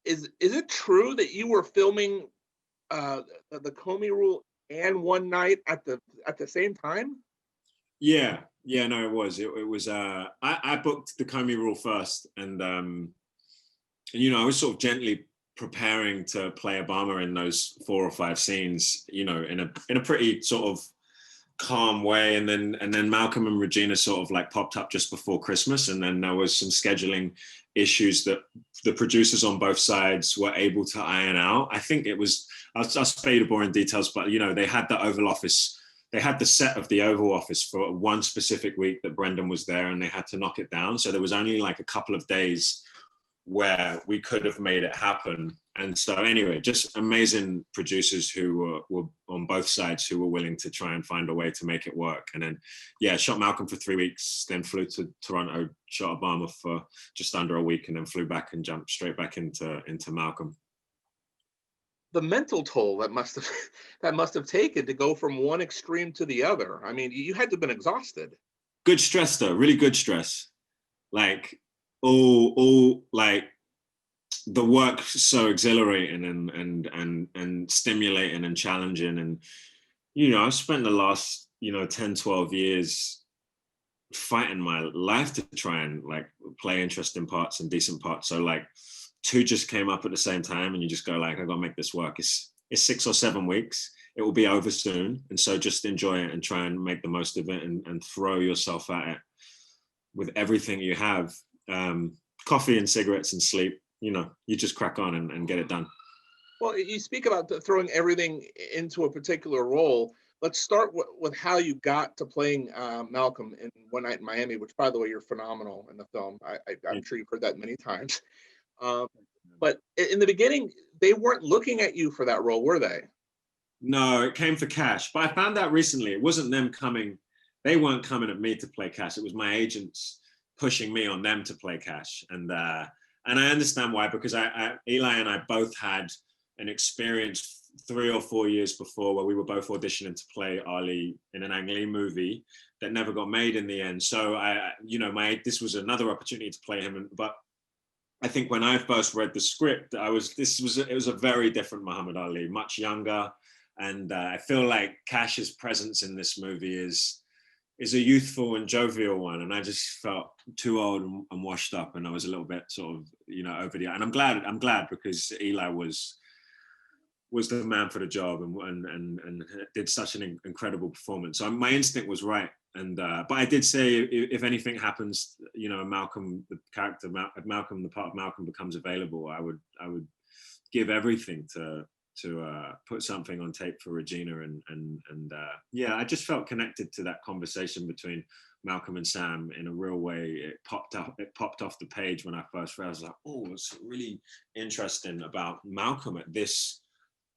is it true that you were filming the Comey Rule and One Night at the same time? Yeah, yeah, no, it was. It was. I booked the Comey Rule first, and I was sort of gently preparing to play Obama in those 4 or 5 scenes, in a pretty sort of calm way, and then Malcolm and Regina sort of like popped up just before Christmas, and then there was some scheduling issues that the producers on both sides were able to iron out. I think it was, I'll spare you the boring details, but they had the Oval Office, they had the set of the Oval Office for one specific week that Brendan was there, and they had to knock it down. So there was only like a couple of days where we could have made it happen. And so anyway, just amazing producers who were on both sides, who were willing to try and find a way to make it work. And then, yeah, shot Malcolm for 3 weeks, then flew to Toronto, shot Obama for just under a week, and then flew back and jumped straight back into Malcolm. The mental toll that must have taken to go from one extreme to the other. I mean, you had to have been exhausted. Good stress though, really good stress. Like all like the work so exhilarating and stimulating and challenging. And I've spent the last 10-12 years fighting my life to try and like play interesting parts and decent parts. So like 2 just came up at the same time, and you just go like, I gotta make this work. It's 6 or 7 weeks, it will be over soon, and so just enjoy it and try and make the most of it, and throw yourself at it with everything you have. Coffee and cigarettes and sleep, you just crack on and get it done. Well, you speak about throwing everything into a particular role. Let's start with how you got to playing Malcolm in One Night in Miami, which, by the way, you're phenomenal in the film. I'm sure you've heard that many times. But in the beginning, they weren't looking at you for that role, were they? No, it came for Cash. But I found out recently it wasn't them coming. They weren't coming at me to play Cash. It was my agents pushing me on them to play Cash. And I understand why, because Eli and I both had an experience 3 or 4 years before where we were both auditioning to play Ali in an Ang Lee movie that never got made in the end. So this was another opportunity to play him. But I think when I first read the script, it was a very different Muhammad Ali, much younger. And I feel like Cash's presence in this movie is a youthful and jovial one, and I just felt too old and washed up, and I was a little bit sort of over the. And I'm glad because Eli was the man for the job and did such an incredible performance. So my instinct was right, and but I did say if anything happens, Malcolm, the character Malcolm, the part of Malcolm becomes available, I would give everything to put something on tape for Regina, and yeah, I just felt connected to that conversation between Malcolm and Sam in a real way. It popped off the page when I first read. I was like, oh, it's really interesting about Malcolm at this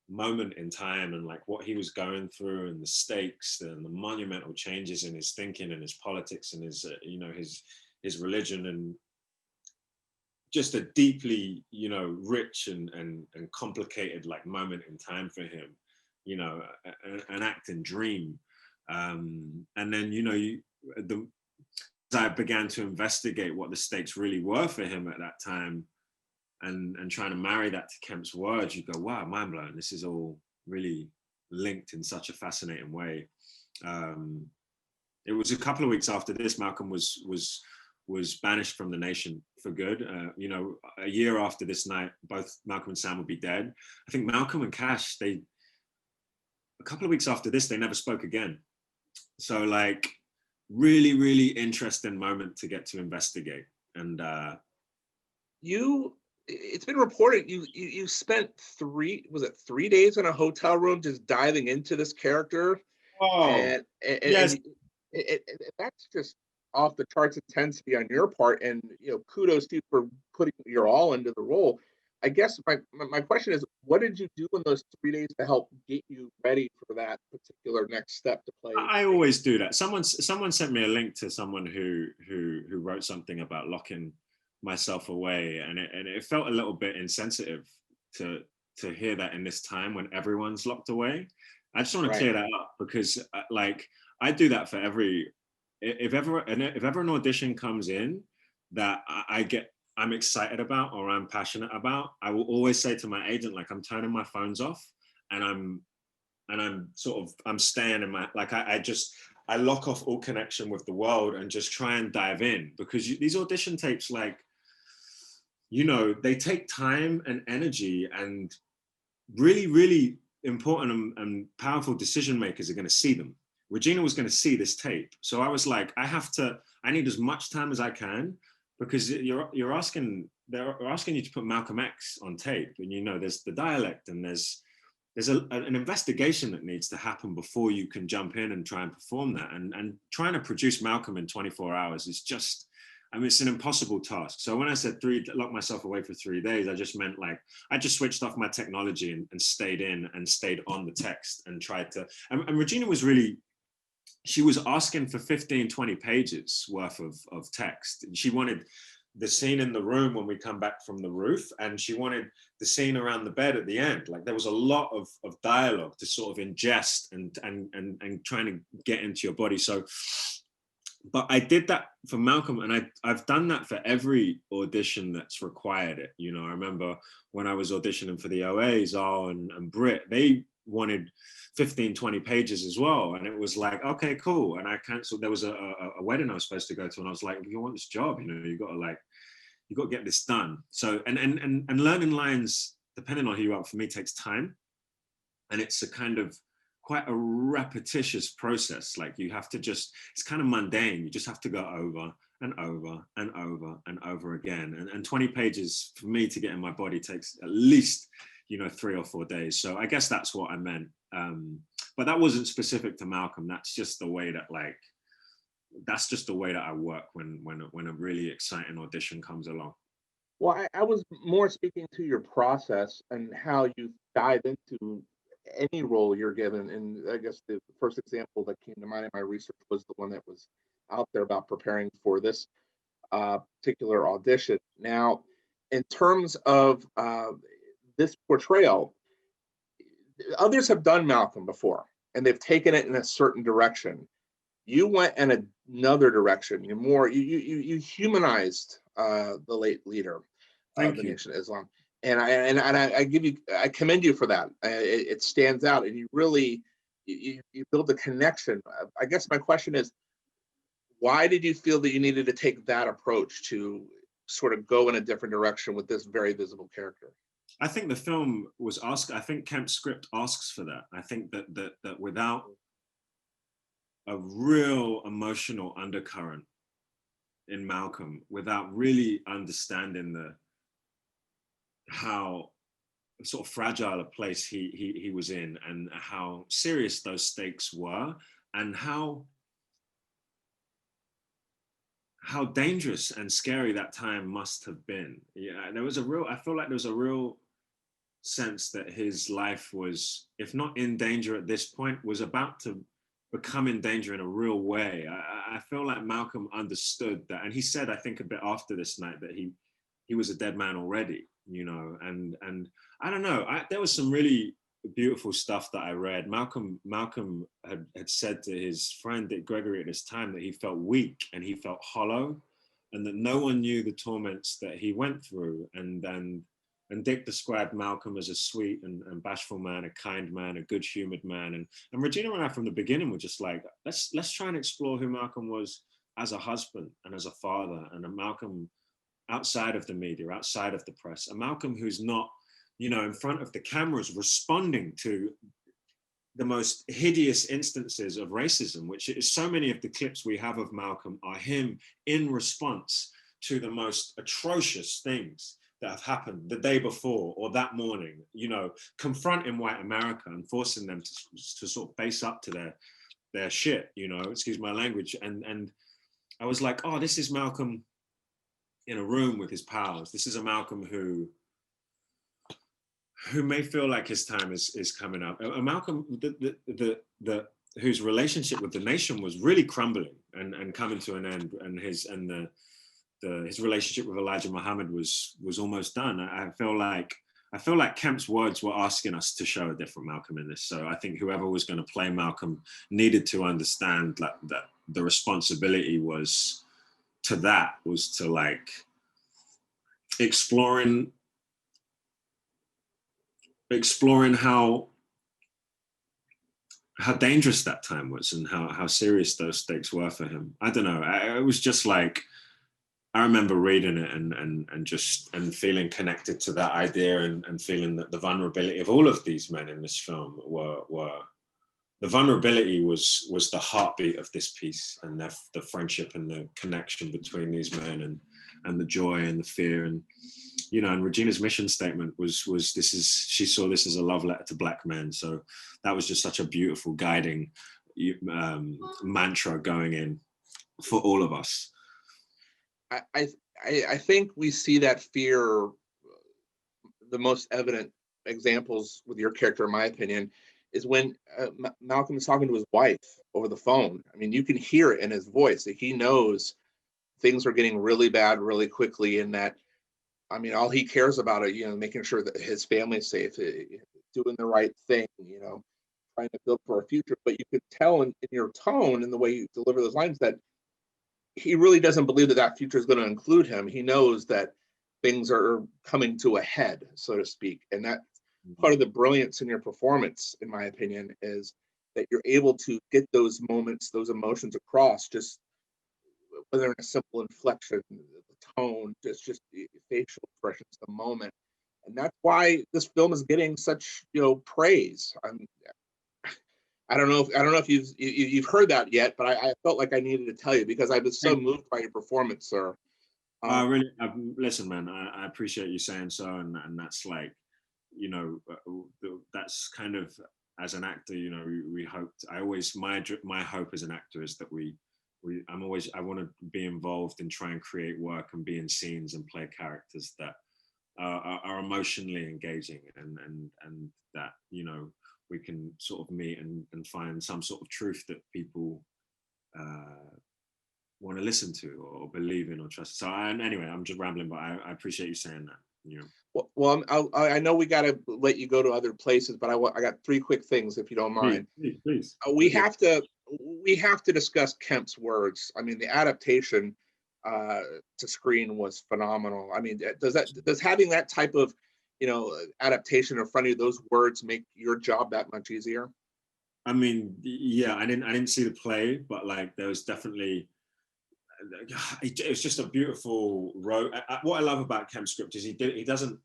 moment in time, and like what he was going through, and the stakes and the monumental changes in his thinking and his politics and his his religion, and just a deeply, rich and complicated like moment in time for him, an acting dream. And then, as I began to investigate what the stakes really were for him at that time, and trying to marry that to Kemp's words, you go, wow, mind blown. This is all really linked in such a fascinating way. It was a couple of weeks after this, Malcolm was banished from the nation for good. A year after this night, both Malcolm and Sam would be dead. I think Malcolm and Cash, a couple of weeks after this, they never spoke again. So like, really, really interesting moment to get to investigate. And it's been reported you spent 3 days in a hotel room just diving into this character. Oh, and yes. That's just off the charts intensity on your part, and kudos to you for putting your all into the role. I guess my question is, what did you do in those 3 days to help get you ready for that particular next step to play? I always do that. Someone sent me a link to someone who wrote something about locking myself away, and it felt a little bit insensitive to hear that in this time when everyone's locked away. I just want to clear that up, because like I do that for if ever an audition comes in that I get I'm excited about or I'm passionate about, I will always say to my agent, like, I'm turning my phones off, and I'm staying in my, like, I lock off all connection with the world and just try and dive in, because these audition tapes, like, you know, they take time and energy, and really, really important and powerful decision makers are going to see them. Regina was going to see this tape. So I was like, I need as much time as I can, because they're asking you to put Malcolm X on tape. And, you know, there's the dialect, and there's an investigation that needs to happen before you can jump in and try and perform that. And trying to produce Malcolm in 24 hours is just, I mean, it's an impossible task. So when I said lock myself away for 3 days, I just meant, like, I just switched off my technology and stayed on the text and tried to, and Regina was really, she was asking for 15, 20 pages worth of text. And she wanted the scene in the room when we come back from the roof, and she wanted the scene around the bed at the end. Like, there was a lot of dialogue to sort of ingest and trying to get into your body. So, but I did that for Malcolm, and I've done that for every audition that's required it. You know, I remember when I was auditioning for the OAs, and Brit, they wanted 15, 20 pages as well. And it was like, okay, cool. And I canceled. There was a wedding I was supposed to go to, and I was like, if you want this job, you know, you got to get this done. So, and learning lines, depending on who you are, for me, takes time. And it's a kind of quite a repetitious process. Like, you have to it's kind of mundane. You just have to go over and over and over and over again. And 20 pages for me to get in my body takes at least, you know, 3 or 4 days. So I guess that's what I meant. But that wasn't specific to Malcolm. That's just the way that, like, that's just the way that I work when a really exciting audition comes along. Well, I was more speaking to your process and how you dive into any role you're given. And I guess the first example that came to mind in my research was the one that was out there about preparing for this particular audition. Now, in terms of this portrayal, others have done Malcolm before, and they've taken it in a certain direction. You went in another direction. You humanized the late leader of the Nation of Islam, and I commend you for that. It stands out, and you really you build a connection. I guess my question is, why did you feel that you needed to take that approach to sort of go in a different direction with this very visible character? I think the film was asked. I think Kemp's script asks for that. I think that without a real emotional undercurrent in Malcolm, without really understanding how sort of fragile a place he was in, and how serious those stakes were, and how dangerous and scary that time must have been. Yeah, I feel like there was a real sense that his life was, if not in danger at this point, was about to become in danger in a real way. I feel like Malcolm understood that, and he said, I think a bit after this night, that he was a dead man already, you know. And I don't know, there was some really beautiful stuff that I read. Malcolm had said to his friend Dick Gregory at this time that he felt weak and he felt hollow, and that no one knew the torments that he went through. And Dick described Malcolm as a sweet and bashful man, a kind man, a good-humored man. And Regina and I, from the beginning, were just like, let's try and explore who Malcolm was as a husband and as a father, and a Malcolm outside of the media, outside of the press, a Malcolm who's not, you know, in front of the cameras responding to the most hideous instances of racism, which is so many of the clips we have of Malcolm are him in response to the most atrocious things that have happened the day before or that morning, you know, confronting white America and forcing them to sort of face up to their shit, you know, excuse my language. And I was like, oh, this is Malcolm in a room with his pals. This is a Malcolm who may feel like his time is coming up. A Malcolm whose relationship with the nation was really crumbling and coming to an end, and his relationship with Elijah Muhammad was almost done. I feel like Kemp's words were asking us to show a different Malcolm in this. So I think whoever was going to play Malcolm needed to understand that the responsibility was to like exploring how dangerous that time was and how serious those stakes were for him. I don't know. It was just like, I remember reading it and feeling connected to that idea and feeling that the vulnerability of all of these men in this film were the vulnerability was the heartbeat of this piece, and the friendship and the connection between these men and the joy and the fear. And and Regina's mission statement was she saw this as a love letter to Black men. So that was just such a beautiful guiding mantra going in for all of us. I think we see that fear, the most evident examples with your character, in my opinion, is when Malcolm is talking to his wife over the phone. I mean, you can hear it in his voice that he knows things are getting really bad really quickly, and that, I mean, all he cares about are, making sure that his family's safe, doing the right thing, trying to build for a future. But you could tell in your tone and the way you deliver those lines that he really doesn't believe that future is going to include him. He knows that things are coming to a head, so to speak. And that part of the brilliance in your performance, in my opinion, is that you're able to get those moments, those emotions across, just whether in a simple inflection, the tone, just the facial expressions, the moment. And that's why this film is getting such, praise. I don't know if you've heard that yet, but I felt like I needed to tell you because I was so moved by your performance, sir. Really, listen, man. I appreciate you saying so, and that's like, that's kind of, as an actor, we hoped. My hope as an actor is that I want to be involved and try and create work and be in scenes and play characters that are emotionally engaging and that we can sort of meet and find some sort of truth that people want to listen to or believe in or trust. So anyway, I'm just rambling, but I appreciate you saying that. Well, I know we got to let you go to other places, but I got 3 quick things, if you don't mind. Please. We have to discuss Kemp's words. I mean, the adaptation to screen was phenomenal. I mean, does having that type of adaptation in front of you, those words, make your job that much easier? I mean, yeah, I didn't see the play, but like there was definitely, it was just a beautiful road. What I love about Kemp's script is he doesn't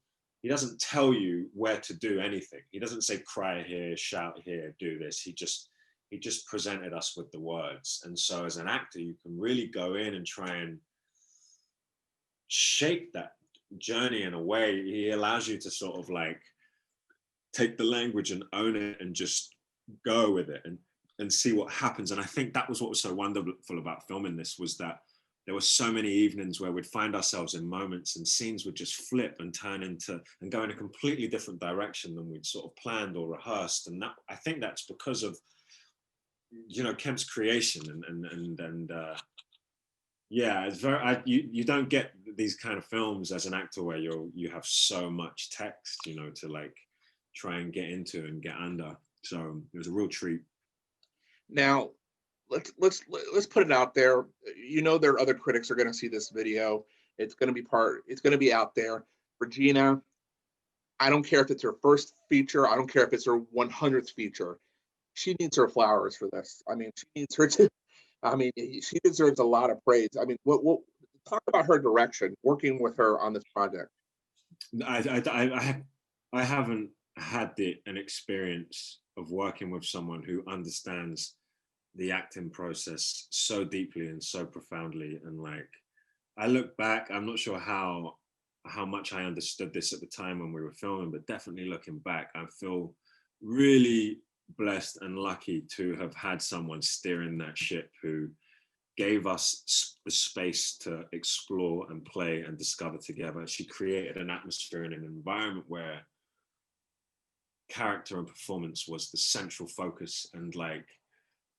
tell you where to do anything. He doesn't say cry here, shout here, do this. He just presented us with the words. And so as an actor, you can really go in and try and shape that journey in a way. He allows you to sort of like take the language and own it and just go with it and see what happens. And I think that was what was so wonderful about filming this, was that there were so many evenings where we'd find ourselves in moments and scenes would just flip and turn into and go in a completely different direction than we'd sort of planned or rehearsed. And that, I think that's because of Kemp's creation and yeah, it's very. You don't get these kind of films as an actor where you have so much text, to like try and get into and get under. So it was a real treat. Now, let's put it out there. There are other critics are going to see this video. It's going to be out there. Regina, I don't care if it's her first feature. I don't care if it's her 100th feature. She needs her flowers for this. I mean, she deserves a lot of praise. I mean, what talk about her direction, working with her on this project. I haven't had an experience of working with someone who understands the acting process so deeply and so profoundly. And like, I look back, I'm not sure how much I understood this at the time when we were filming, but definitely looking back, I feel really blessed and lucky to have had someone steering that ship who gave us the space to explore and play and discover together. She created an atmosphere and an environment where character and performance was the central focus, and like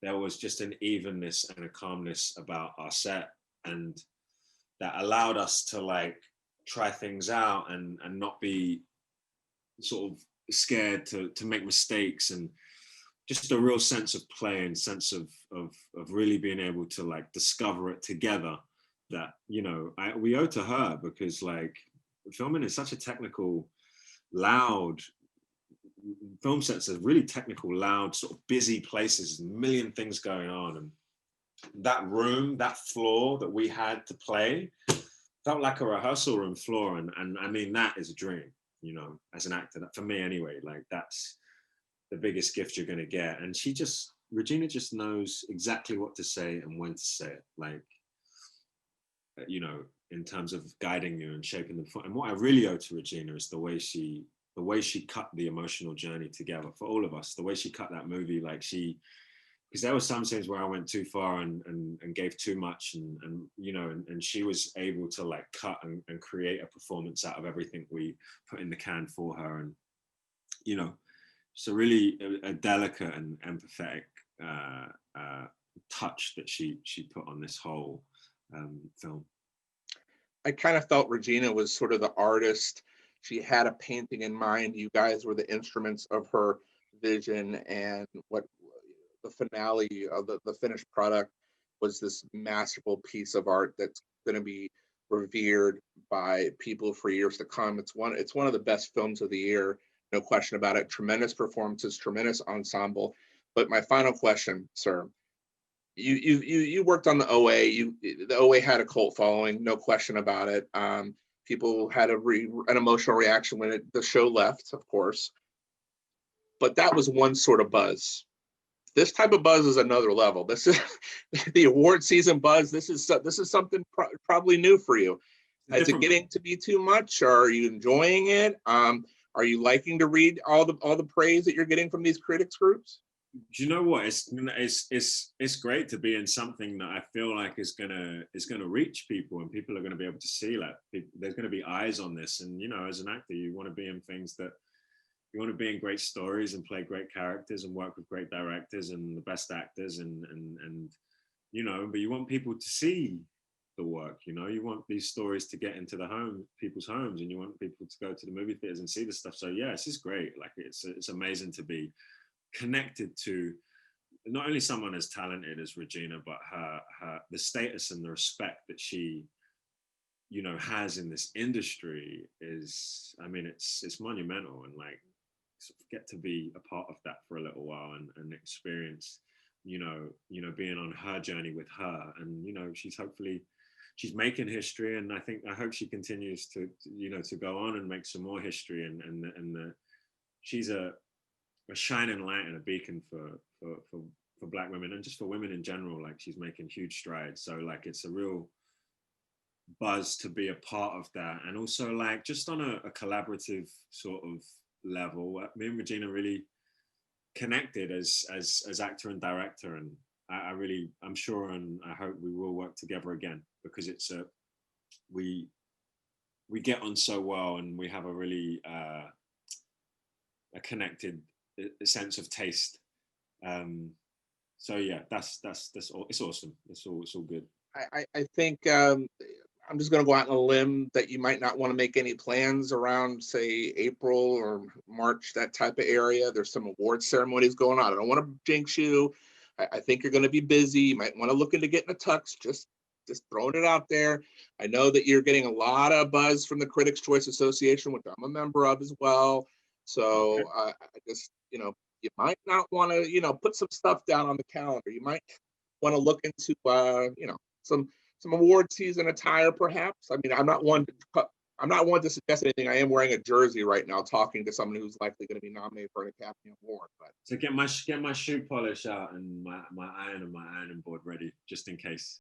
there was just an evenness and a calmness about our set, and that allowed us to like try things out and not be sort of scared to make mistakes, and just a real sense of play and sense of really being able to like discover it together that we owe to her, because like filming is such a technical, loud, film sets are really technical, loud, sort of busy places, a million things going on. And that room, that floor that we had to play felt like a rehearsal room floor. And I mean, that is a dream, you know, as an actor, for me anyway. Like, that's the biggest gift you're going to get. And Regina just knows exactly what to say and when to say it. Like, you know, in terms of guiding you and shaping them. And what I really owe to Regina is the way she cut the emotional journey together for all of us. The way she cut that movie, like because there were some scenes where I went too far and gave too much, and you know, and she was able to like cut and create a performance out of everything we put in the can for her. And you know, so really a delicate and empathetic touch that she put on this whole film. I kind of felt Regina was sort of the artist. She had a painting in mind. You guys were the instruments of her vision, and what the finale of the finished product was this masterful piece of art that's going to be revered by people for years to come. It's one of the best films of the year, no question about it. Tremendous performances, tremendous ensemble. But my final question, sir, you worked on the OA. The OA had a cult following, no question about it. People had an emotional reaction when the show left, of course. But that was one sort of buzz. This type of buzz is another level. This is the award season buzz. This is something probably new for you. Is it getting to be too much? Or are you enjoying it? Are you liking to read all the praise that you're getting from these critics groups? Do you know what? It's great to be in something that I feel like is gonna reach people, and people are gonna be able to see, like, there's gonna be eyes on this. And you know, as an actor, you want to be in things that you want to be in great stories and play great characters and work with great directors and the best actors and you know, but you want people to see the work. You know, you want these stories to get into people's homes, and you want people to go to the movie theaters and see the stuff. So yeah, it's just great. Like, it's amazing to be connected to not only someone as talented as Regina, but the status and the respect that she, you know, has in this industry is, I mean, it's monumental. And like, get to be a part of that for a little while and experience, you know, being on her journey with her. And you know, she's making history, and I hope she continues to you know, to go on and make some more history. And she's a shining light and a beacon for Black women, and just for women in general. Like, she's making huge strides. So like, it's a real buzz to be a part of that. And also, like, just on a collaborative sort of level, me and Regina really connected as actor and director, and I'm sure and I hope we will work together again, because we get on so well, and we have a really a connected sense of taste. So yeah, that's all. It's awesome. It's all good. I think I'm just going to go out on a limb that you might not want to make any plans around, say, April or March, that type of area. There's some award ceremonies going on. I don't want to jinx you. I think you're going to be busy. You might want to look into getting a tux. Just throwing it out there. I know that you're getting a lot of buzz from the Critics' Choice Association, which I'm a member of as well. So Okay. I just, you know, you might not want to, you know, put some stuff down on the calendar. You might want to look into, you know, some award season attire, perhaps. I mean, I'm not one to suggest anything. I am wearing a jersey right now, talking to someone who's likely going to be nominated for an Academy Award. But so get my shoe polish out and my iron and my ironing board ready, just in case.